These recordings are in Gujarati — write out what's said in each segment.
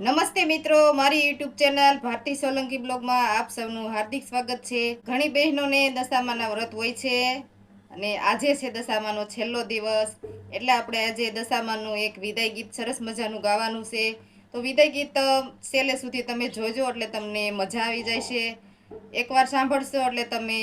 નમસ્તે મિત્રો, મારી યુટ્યુબ ચેનલ ભારતી સોલંકી બ્લોગમાં આપ સૌનું હાર્દિક સ્વાગત છે। ઘણી બહેનોને દશામાના વ્રત હોય છે અને આજે છે દશામાનો છેલ્લો દિવસ, એટલે આપણે આજે દશામાનું એક વિદાય ગીત સરસ મજાનું ગાવાનું છે। તો વિદાય ગીત છેલ્લે સુધી તમે જોજો એટલે તમને મજા આવી જાય છે। એકવાર સાંભળશો એટલે તમે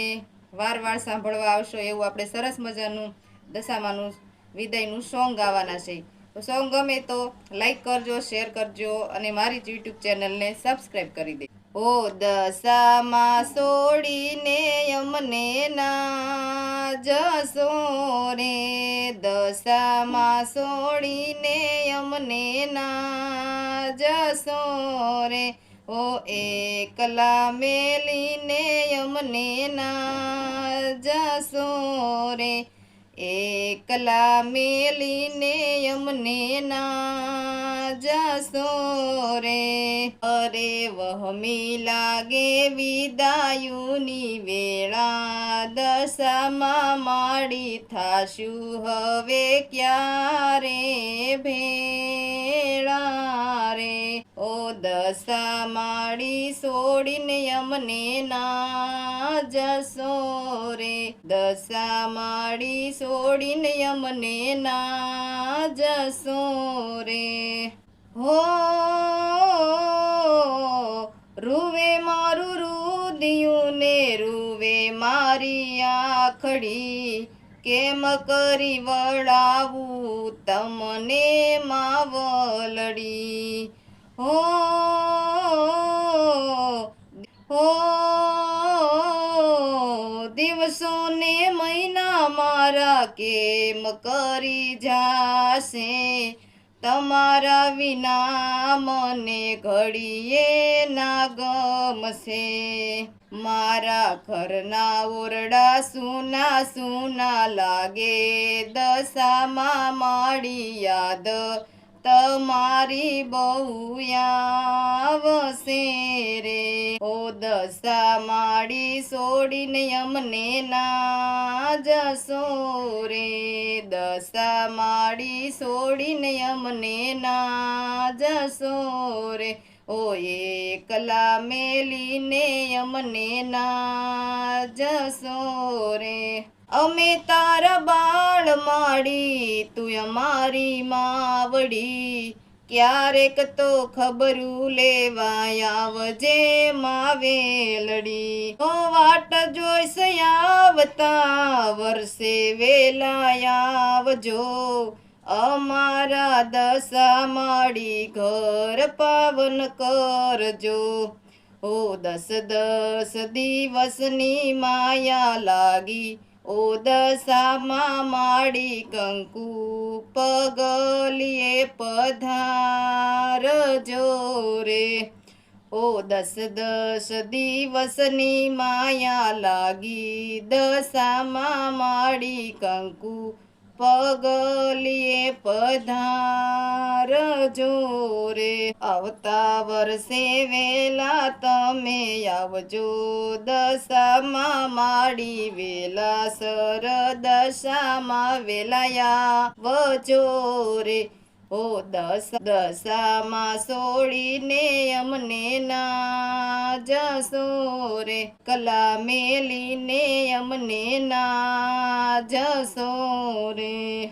વાર વાર સાંભળવા આવશો એવું આપણે સરસ મજાનું દશામાનું વિદાયનું સોંગ ગાવાના છે। તો સોંગ ગમે તો લાઈક કરજો, શેર કરજો અને મારી યુટ્યુબ ચેનલને સબસ્ક્રાઈબ કરી દેજો। ઓ દશામાં છોડીને અમને ના જશો રે, દશામાં છોડીને અમને ના જશો રે, ઓ એકલા મેલીને અમને ના જશો રે, એકલા મેલીને અમને ના જશો રે। અરે વહમી લાગે વિદાયુની વેળા, દશામાં માડી થાશું હવે ક્યારે ભેળા રે, ઓ દશા માડી છોડીને અમને ના જશો રે, દશા માડી છોડીને અમને ના જશો રે। હો રૂવે મારું રુદિયું ને રૂવે મારી આખડી, કેમ કરી વળાવું તમને માવલડી। હો હો દિવસો ને મહિના મારા કેમ કરી જાશે, તમારા વિના મને ઘડીએ ના ગમશે। મારા ઘરના ઓરડા સૂના સૂના લાગે, દશામાં માડી યાદ તમારી બહુ આવશે રે, ઓ દશા માડી છોડીને અમને ના જશો રે, દશા માડી છોડીને અમને ના જશો રે, ઓ એકલા મેલીને અમને ના જશો રે। અમે તારા બાળ માડી, તું અમારી માવડી, ક્યારેક તો ખબરું લેવા આવજે માવેલડી, તો વાટ જોઈશ આવતા વર્ષે વેલા આવજો, અમારા દશા માડી ઘર પાવન કરજો। ઓ 10 દિવસની માયા લાગી, ઓ દશામાં માડી કંકુ પગલીએ પધારજો રે, ઓ 10 દિવસની માયા લાગી, દશામાં માડી કંકુ પગલીએ પધારજો રે। આવતા વર્ષે વેલા તમે આવજો, દશામાં માડી વેલાસર દશામાં વેલાયા આવજો રે, ઓ દશામાં છોડીને અમને ના જશો રે, કલા મેલીને અમને ના જશો રે।